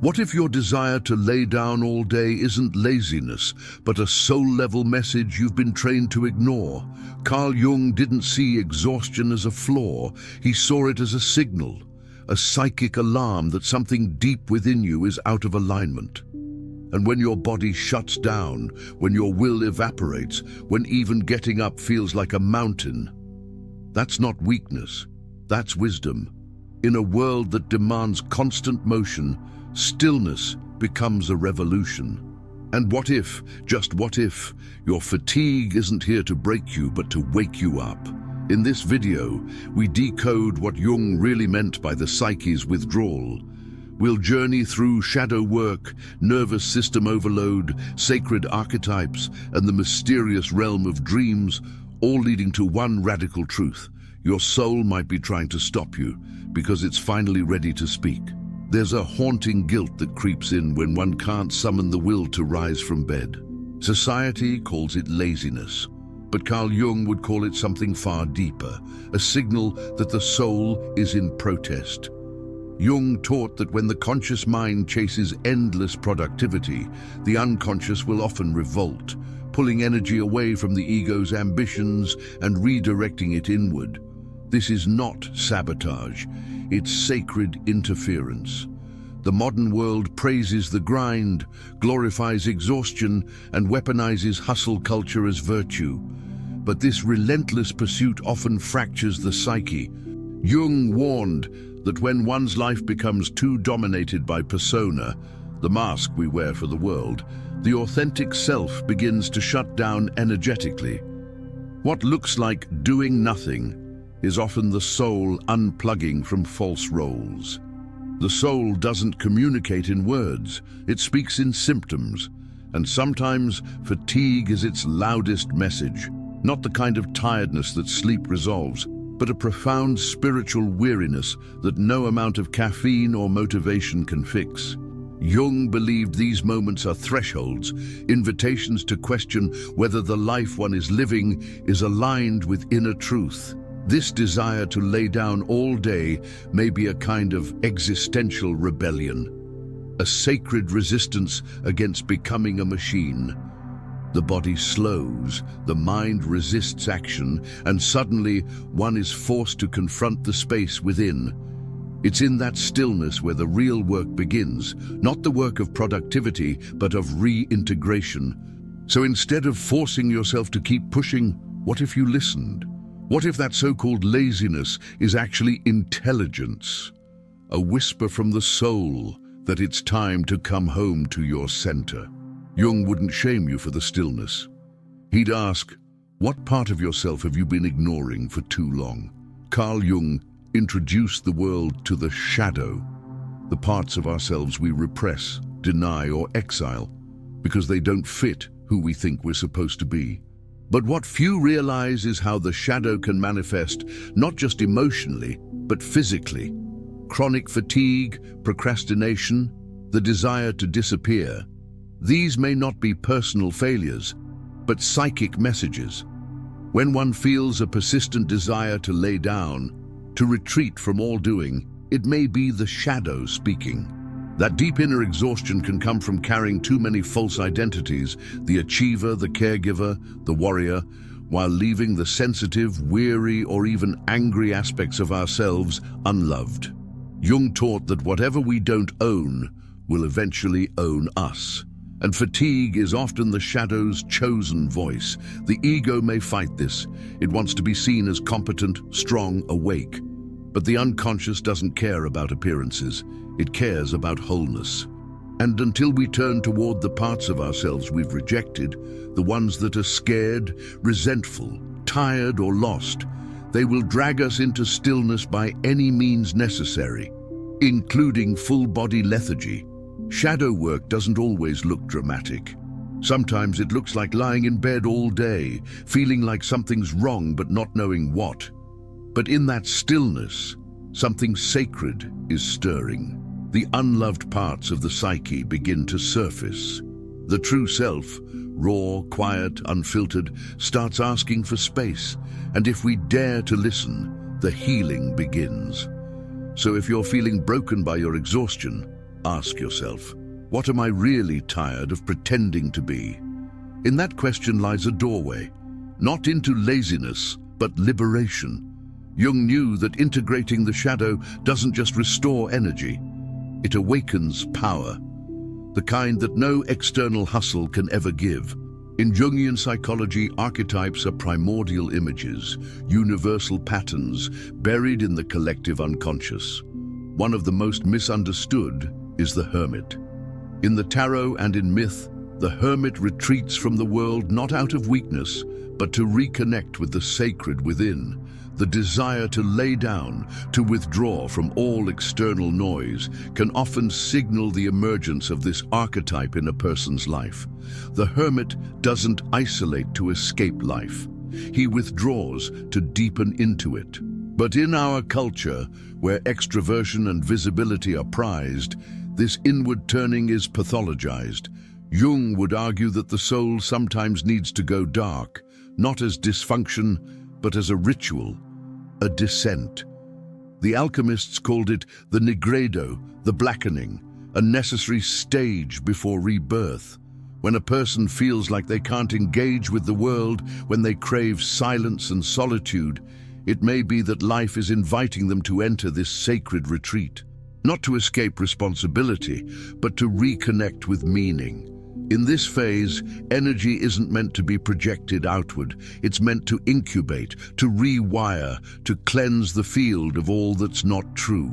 What if your desire to lay down all day isn't laziness, but a soul-level message you've been trained to ignore? Carl Jung didn't see exhaustion as a flaw. He saw it as a signal, a psychic alarm that something deep within you is out of alignment. And when your body shuts down, when your will evaporates, when even getting up feels like a mountain, that's not weakness, that's wisdom. In a world that demands constant motion, stillness becomes a revolution. And what if, just what if, your fatigue isn't here to break you but to wake you up? In this video, we decode what Jung really meant by the psyche's withdrawal. We'll journey through shadow work, nervous system overload, sacred archetypes, and the mysterious realm of dreams, all leading to one radical truth. Your soul might be trying to stop you because it's finally ready to speak. There's a haunting guilt that creeps in when one can't summon the will to rise from bed. Society calls it laziness, but Carl Jung would call it something far deeper, a signal that the soul is in protest. Jung taught that when the conscious mind chases endless productivity, the unconscious will often revolt, pulling energy away from the ego's ambitions and redirecting it inward. This is not sabotage, it's sacred interference. The modern world praises the grind, glorifies exhaustion, and weaponizes hustle culture as virtue. But this relentless pursuit often fractures the psyche. Jung warned that when one's life becomes too dominated by persona, the mask we wear for the world, the authentic self begins to shut down energetically. What looks like doing nothing is often the soul unplugging from false roles. The soul doesn't communicate in words, it speaks in symptoms, and sometimes fatigue is its loudest message. Not the kind of tiredness that sleep resolves, but a profound spiritual weariness that no amount of caffeine or motivation can fix. Jung believed these moments are thresholds, invitations to question whether the life one is living is aligned with inner truth. This desire to lay down all day may be a kind of existential rebellion, a sacred resistance against becoming a machine. The body slows, the mind resists action, and suddenly one is forced to confront the space within. It's in that stillness where the real work begins, not the work of productivity, but of reintegration. So instead of forcing yourself to keep pushing, what if you listened? What if that so-called laziness is actually intelligence? A whisper from the soul that it's time to come home to your center. Jung wouldn't shame you for the stillness. He'd ask, what part of yourself have you been ignoring for too long? Carl Jung introduced the world to the shadow, the parts of ourselves we repress, deny, or exile because they don't fit who we think we're supposed to be. But what few realize is how the shadow can manifest not just emotionally, but physically. Chronic fatigue, procrastination, the desire to disappear. These may not be personal failures, but psychic messages. When one feels a persistent desire to lay down, to retreat from all doing, it may be the shadow speaking. That deep inner exhaustion can come from carrying too many false identities, the achiever, the caregiver, the warrior, while leaving the sensitive, weary, or even angry aspects of ourselves unloved. Jung taught that whatever we don't own will eventually own us. And fatigue is often the shadow's chosen voice. The ego may fight this. It wants to be seen as competent, strong, awake. But the unconscious doesn't care about appearances. It cares about wholeness. And until we turn toward the parts of ourselves we've rejected, the ones that are scared, resentful, tired, or lost, they will drag us into stillness by any means necessary, including full-body lethargy. Shadow work doesn't always look dramatic. Sometimes it looks like lying in bed all day, feeling like something's wrong but not knowing what. But in that stillness, something sacred is stirring. The unloved parts of the psyche begin to surface. The true self, raw, quiet, unfiltered, starts asking for space, and if we dare to listen, the healing begins. So if you're feeling broken by your exhaustion, Ask yourself, what am I really tired of pretending to be? In that question lies a doorway, not into laziness, but liberation. Jung knew that integrating the shadow doesn't just restore energy, it awakens power, the kind that no external hustle can ever give. In Jungian psychology, archetypes are primordial images, universal patterns buried in the collective unconscious. One of the most misunderstood is the hermit. In the tarot and in myth, the hermit retreats from the world not out of weakness, but to reconnect with the sacred within. The desire to lay down, to withdraw from all external noise, can often signal the emergence of this archetype in a person's life. The hermit doesn't isolate to escape life. He withdraws to deepen into it. But in our culture, where extroversion and visibility are prized, this inward turning is pathologized. Jung would argue that the soul sometimes needs to go dark, not as dysfunction, but as a ritual, a descent. The alchemists called it the nigredo, the blackening, a necessary stage before rebirth. When a person feels like they can't engage with the world, when they crave silence and solitude, it may be that life is inviting them to enter this sacred retreat, not to escape responsibility, but to reconnect with meaning. In this phase, energy isn't meant to be projected outward. It's meant to incubate, to rewire, to cleanse the field of all that's not true.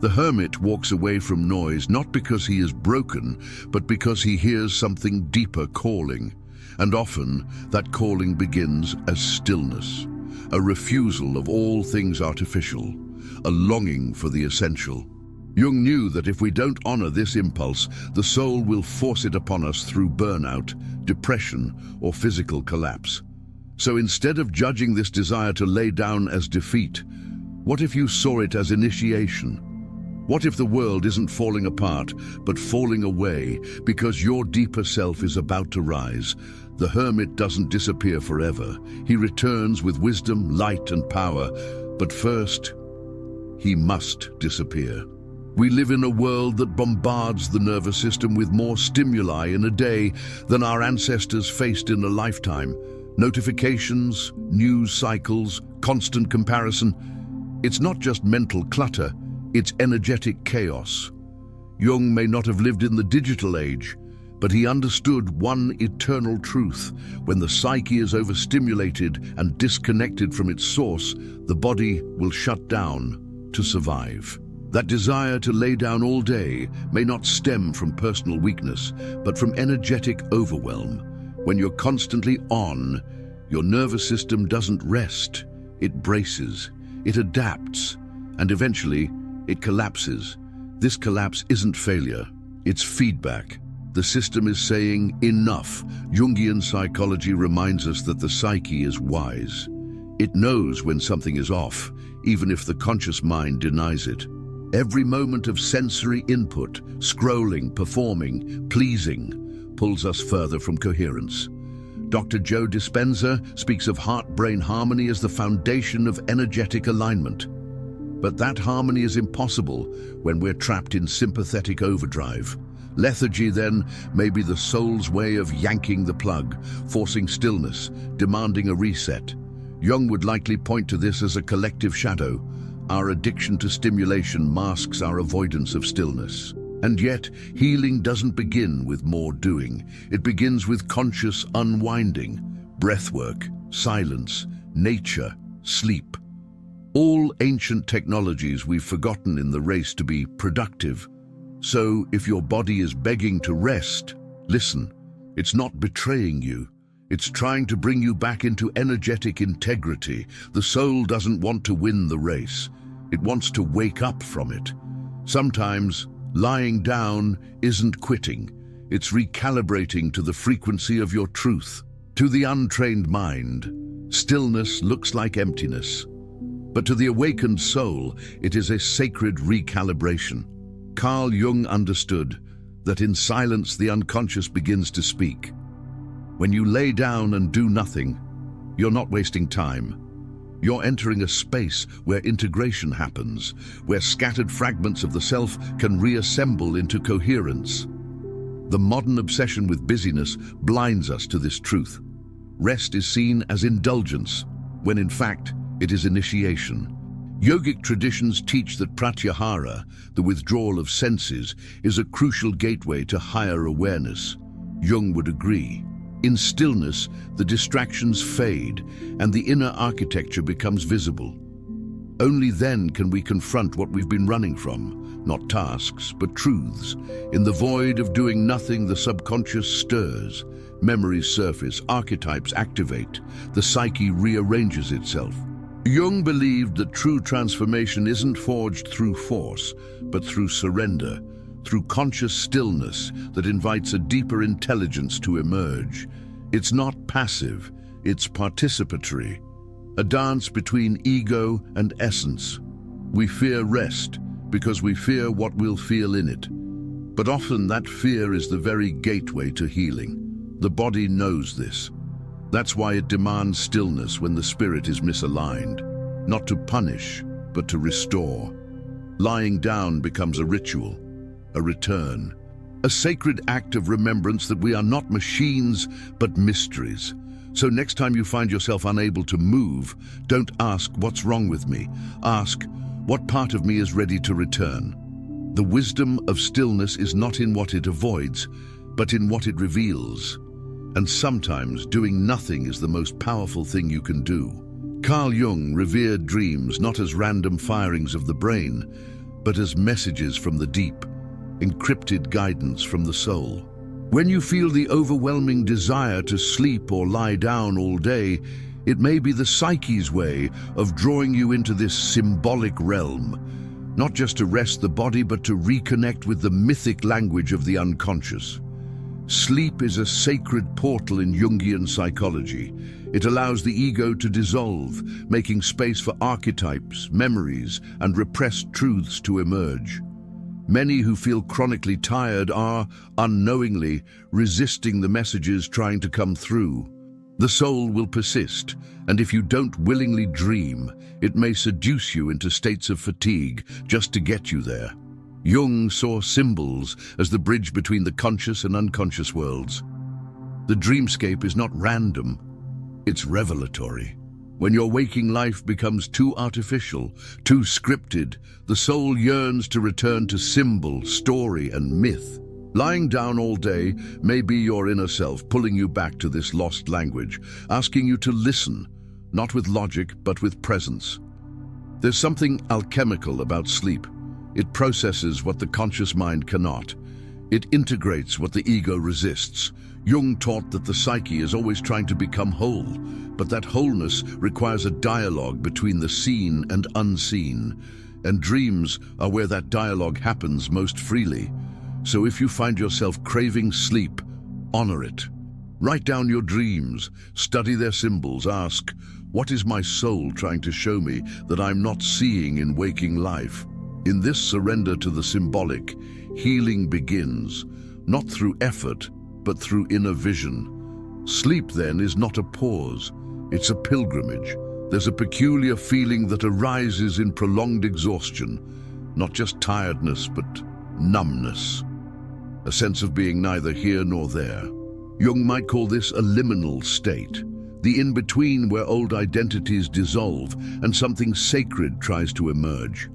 The hermit walks away from noise not because he is broken, but because he hears something deeper calling. And often, that calling begins as stillness, a refusal of all things artificial, a longing for the essential. Jung knew that if we don't honor this impulse, the soul will force it upon us through burnout, depression, or physical collapse. So instead of judging this desire to lay down as defeat, what if you saw it as initiation? What if the world isn't falling apart, but falling away because your deeper self is about to rise? The hermit doesn't disappear forever. He returns with wisdom, light, and power. But first, he must disappear. We live in a world that bombards the nervous system with more stimuli in a day than our ancestors faced in a lifetime. Notifications, news cycles, constant comparison. It's not just mental clutter, it's energetic chaos. Jung may not have lived in the digital age, but he understood one eternal truth. When the psyche is overstimulated and disconnected from its source, the body will shut down to survive. That desire to lay down all day may not stem from personal weakness, but from energetic overwhelm. When you're constantly on, your nervous system doesn't rest. It braces, it adapts, and eventually it collapses. This collapse isn't failure, it's feedback. The system is saying enough. Jungian psychology reminds us that the psyche is wise. It knows when something is off, even if the conscious mind denies it. Every moment of sensory input, scrolling, performing, pleasing, pulls us further from coherence. Dr. Joe Dispenza speaks of heart-brain harmony as the foundation of energetic alignment. But that harmony is impossible when we're trapped in sympathetic overdrive. Lethargy, then, may be the soul's way of yanking the plug, forcing stillness, demanding a reset. Jung would likely point to this as a collective shadow. Our addiction to stimulation masks our avoidance of stillness. And yet, healing doesn't begin with more doing. It begins with conscious unwinding, breathwork, silence, nature, sleep. All ancient technologies we've forgotten in the race to be productive. So, if your body is begging to rest, listen. It's not betraying you. It's trying to bring you back into energetic integrity. The soul doesn't want to win the race. It wants to wake up from it. Sometimes, lying down isn't quitting. It's recalibrating to the frequency of your truth. To the untrained mind, stillness looks like emptiness. But to the awakened soul, it is a sacred recalibration. Carl Jung understood that in silence the unconscious begins to speak. When you lay down and do nothing, you're not wasting time. You're entering a space where integration happens, where scattered fragments of the self can reassemble into coherence. The modern obsession with busyness blinds us to this truth. Rest is seen as indulgence, when in fact it is initiation. Yogic traditions teach that pratyahara, the withdrawal of senses, is a crucial gateway to higher awareness. Jung would agree. In stillness, the distractions fade and the inner architecture becomes visible. Only then can we confront what we've been running from, not tasks, but truths. In the void of doing nothing, the subconscious stirs. Memories surface, archetypes activate, the psyche rearranges itself. Jung believed that true transformation isn't forged through force, but through surrender, through conscious stillness that invites a deeper intelligence to emerge. It's not passive, it's participatory, a dance between ego and essence. We fear rest because we fear what we'll feel in it. But often that fear is the very gateway to healing. The body knows this. That's why it demands stillness when the spirit is misaligned, not to punish, but to restore. Lying down becomes a ritual, a return, a sacred act of remembrance that we are not machines, but mysteries. So next time you find yourself unable to move, don't ask, "What's wrong with me?" Ask, "What part of me is ready to return?" The wisdom of stillness is not in what it avoids, but in what it reveals. And sometimes doing nothing is the most powerful thing you can do. Carl Jung revered dreams not as random firings of the brain, but as messages from the deep, encrypted guidance from the soul. When you feel the overwhelming desire to sleep or lie down all day, it may be the psyche's way of drawing you into this symbolic realm, not just to rest the body, but to reconnect with the mythic language of the unconscious. Sleep is a sacred portal in Jungian psychology. It allows the ego to dissolve, making space for archetypes, memories, and repressed truths to emerge. Many who feel chronically tired are, unknowingly, resisting the messages trying to come through. The soul will persist, and if you don't willingly dream, it may seduce you into states of fatigue just to get you there. Jung saw symbols as the bridge between the conscious and unconscious worlds. The dreamscape is not random, it's revelatory. When your waking life becomes too artificial, too scripted, the soul yearns to return to symbol, story, and myth. Lying down all day may be your inner self pulling you back to this lost language, asking you to listen, not with logic, but with presence. There's something alchemical about sleep. It processes what the conscious mind cannot. It integrates what the ego resists. Jung taught that the psyche is always trying to become whole, but that wholeness requires a dialogue between the seen and unseen, and dreams are where that dialogue happens most freely. So if you find yourself craving sleep, honor it. Write down your dreams, study their symbols, ask, what is my soul trying to show me that I'm not seeing in waking life? In this surrender to the symbolic, healing begins, not through effort, but through inner vision. Sleep, then, is not a pause, it's a pilgrimage. There's a peculiar feeling that arises in prolonged exhaustion, not just tiredness, but numbness. A sense of being neither here nor there. Jung might call this a liminal state, the in-between where old identities dissolve and something sacred tries to emerge.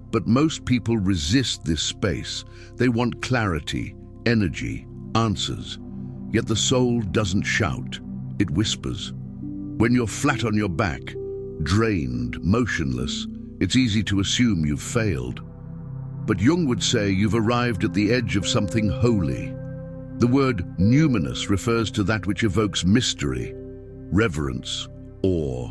But most people resist this space. They want clarity, energy, answers. Yet the soul doesn't shout, it whispers. When you're flat on your back, drained, motionless, it's easy to assume you've failed. But Jung would say you've arrived at the edge of something holy. The word numinous refers to that which evokes mystery, reverence, awe.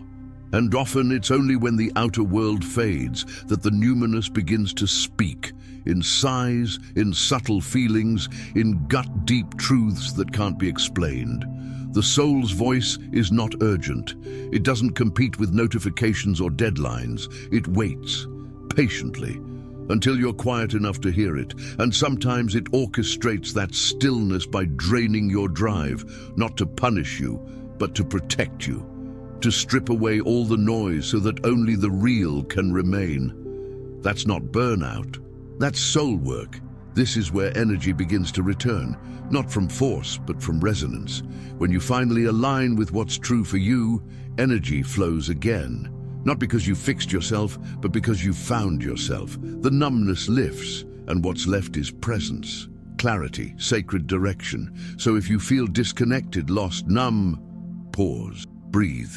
And often it's only when the outer world fades that the numinous begins to speak, in sighs, in subtle feelings, in gut-deep truths that can't be explained. The soul's voice is not urgent. It doesn't compete with notifications or deadlines. It waits, patiently, until you're quiet enough to hear it. And sometimes it orchestrates that stillness by draining your drive, not to punish you, but to protect you. to strip away all the noise so that only the real can remain. That's not burnout. That's soul work. This is where energy begins to return, not from force, but from resonance. When you finally align with what's true for you, energy flows again. Not because you fixed yourself, but because you found yourself. The numbness lifts, and what's left is presence, clarity, sacred direction. So if you feel disconnected, lost, numb, pause, breathe,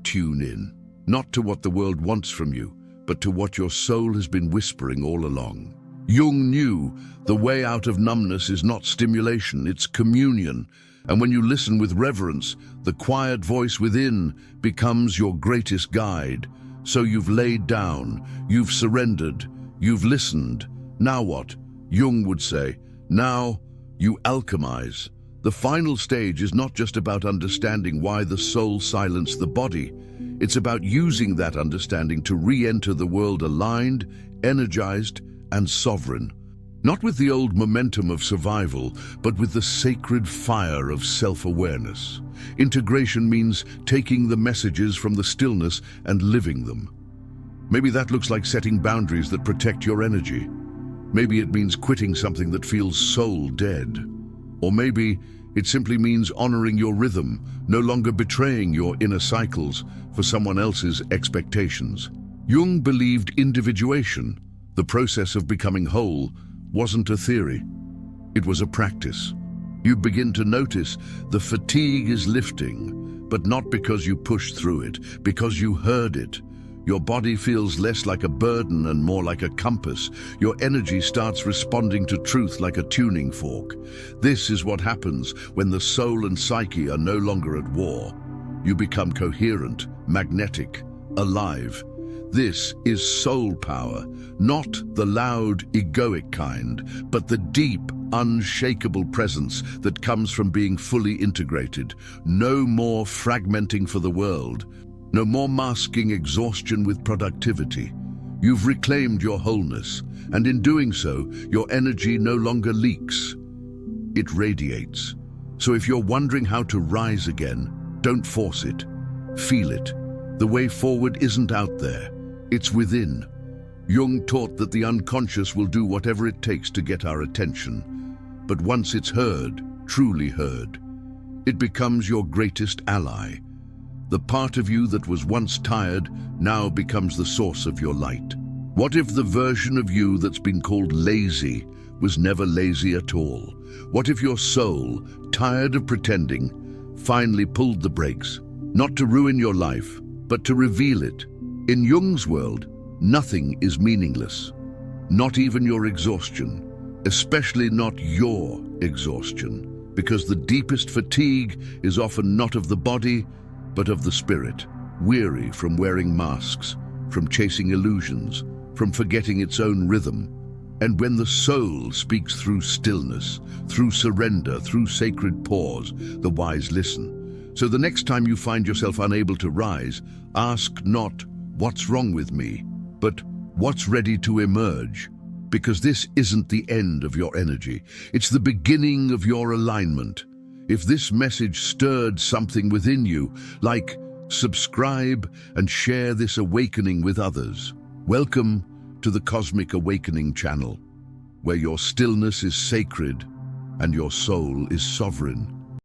tune in. Not to what the world wants from you, but to what your soul has been whispering all along. Jung knew the way out of numbness is not stimulation, it's communion. And when you listen with reverence, the quiet voice within becomes your greatest guide. So you've laid down, you've surrendered, you've listened. Now what? Jung would say, now you alchemize. The final stage is not just about understanding why the soul silenced the body. It's about using that understanding to re-enter the world aligned, energized, and sovereign. Not with the old momentum of survival, but with the sacred fire of self-awareness. Integration means taking the messages from the stillness and living them. Maybe that looks like setting boundaries that protect your energy. Maybe it means quitting something that feels soul dead. Or maybe it simply means honoring your rhythm, no longer betraying your inner cycles for someone else's expectations. Jung believed individuation, the process of becoming whole, wasn't a theory. It was a practice. You begin to notice the fatigue is lifting, but not because you pushed through it, because you heard it. Your body feels less like a burden and more like a compass. Your energy starts responding to truth like a tuning fork. This is what happens when the soul and psyche are no longer at war. You become coherent, magnetic, alive. This is soul power, not the loud, egoic kind, but the deep, unshakable presence that comes from being fully integrated. No more fragmenting for the world. No more masking exhaustion with productivity. You've reclaimed your wholeness, and in doing so, your energy no longer leaks. It radiates. So if you're wondering how to rise again, don't force it. Feel it. The way forward isn't out there. It's within. Jung taught that the unconscious will do whatever it takes to get our attention. But once it's heard, truly heard, it becomes your greatest ally. The part of you that was once tired now becomes the source of your light. What if the version of you that's been called lazy was never lazy at all? What if your soul, tired of pretending, finally pulled the brakes? Not to ruin your life, but to reveal it. In Jung's world, nothing is meaningless. Not even your exhaustion, especially not your exhaustion, because the deepest fatigue is often not of the body, but of the spirit, weary from wearing masks, from chasing illusions, from forgetting its own rhythm. And when the soul speaks through stillness, through surrender, through sacred pause, the wise listen. So the next time you find yourself unable to rise, ask not, what's wrong with me, but what's ready to emerge? Because this isn't the end of your energy. It's the beginning of your alignment. If this message stirred something within you, like subscribe and share this awakening with others. Welcome to the Cosmic Awakening channel, where your stillness is sacred and your soul is sovereign.